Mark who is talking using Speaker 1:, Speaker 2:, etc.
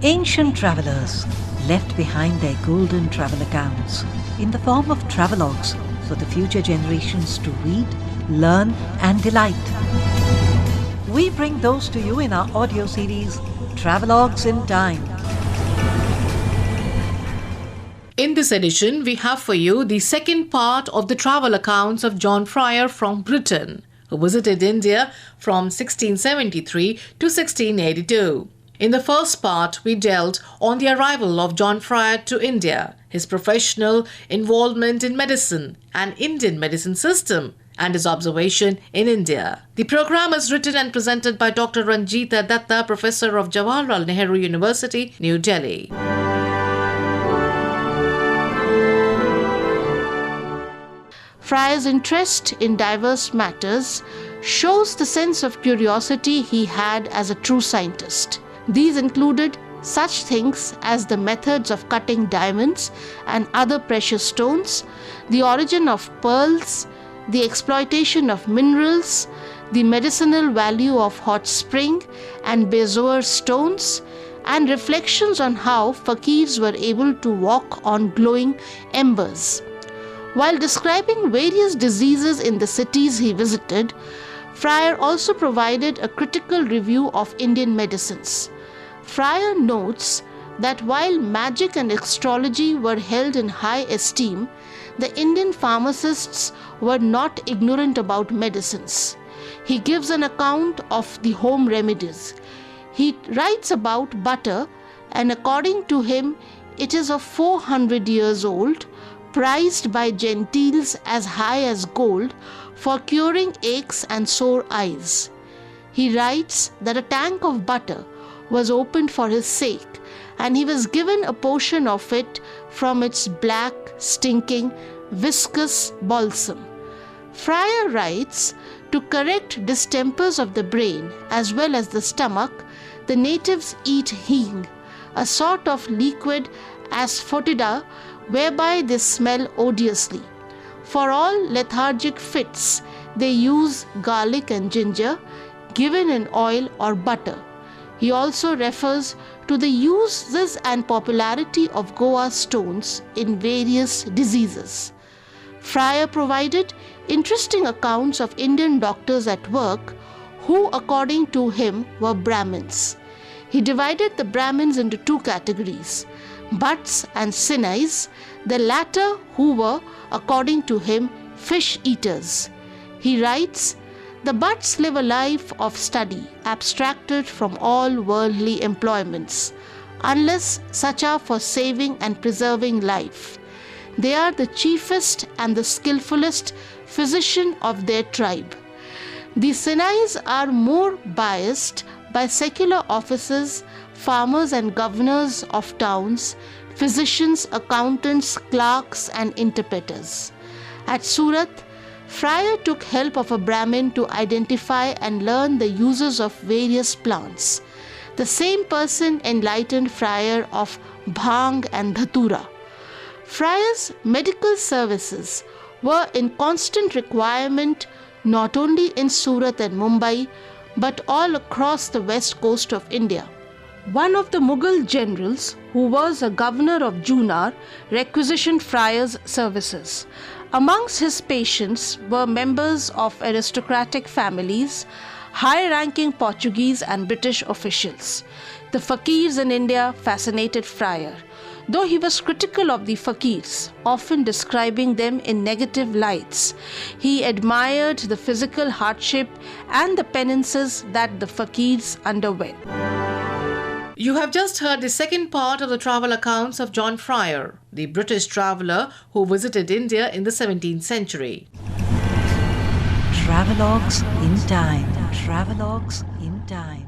Speaker 1: Ancient travellers left behind their golden travel accounts in the form of travelogues for the future generations to read, learn and delight. We bring those to you in our audio series, Travelogues in Time.
Speaker 2: In this edition, we have for you the second part of the travel accounts of John Fryer from Britain, who visited India from 1673 to 1682. In the first part, we dealt on the arrival of John Fryer to India, his professional involvement in medicine and Indian medicine system, and his observation in India. The program is written and presented by Dr. Ranjita Datta, Professor of Jawaharlal Nehru University, New Delhi.
Speaker 3: Fryer's interest in diverse matters shows the sense of curiosity he had as a true scientist. These included such things as the methods of cutting diamonds and other precious stones, the origin of pearls, the exploitation of minerals, the medicinal value of hot spring and bezoar stones, and reflections on how fakirs were able to walk on glowing embers. While describing various diseases in the cities he visited, Fryer also provided a critical review of Indian medicines. Fryer notes that while magic and astrology were held in high esteem, the Indian pharmacists were not ignorant about medicines. He gives an account of the home remedies. He writes about butter, and according to him, it is of 400 years old, prized by Gentiles as high as gold for curing aches and sore eyes. He writes that a tank of butter was opened for his sake, and he was given a portion of it from its black, stinking, viscous balsam. Fryer writes, to correct distempers of the brain as well as the stomach, the natives eat hing, a sort of liquid asphoticida whereby they smell odiously. For all lethargic fits, they use garlic and ginger, given in oil or butter. He also refers to the uses and popularity of Goa stones in various diseases. Fryer provided interesting accounts of Indian doctors at work who, according to him, were Brahmins. He divided the Brahmins into two categories, Bhatts and Sinais, the latter who were, according to him, fish eaters. He writes, the Bhatts live a life of study, abstracted from all worldly employments, unless such are for saving and preserving life. They are the chiefest and the skillfulest physician of their tribe. The Sinais are more biased by secular officers, farmers and governors of towns, physicians, accountants, clerks and interpreters. At Surat, Fryer took help of a Brahmin to identify and learn the uses of various plants. The same person enlightened Fryer of bhang and dhatura. Fryer's medical services were in constant requirement not only in Surat and Mumbai, but all across the west coast of India. One of the Mughal generals, who was a governor of Junnar, requisitioned Fryer's services. Amongst his patients were members of aristocratic families, high-ranking Portuguese and British officials. The fakirs in India fascinated Fryer, though he was critical of the fakirs, often describing them in negative lights. He admired the physical hardship and the penances that the fakirs underwent.
Speaker 2: You have just heard the second part of the travel accounts of John Fryer, the British traveller who visited India in the 17th century.
Speaker 1: Travelogues in Time. Travelogues in Time.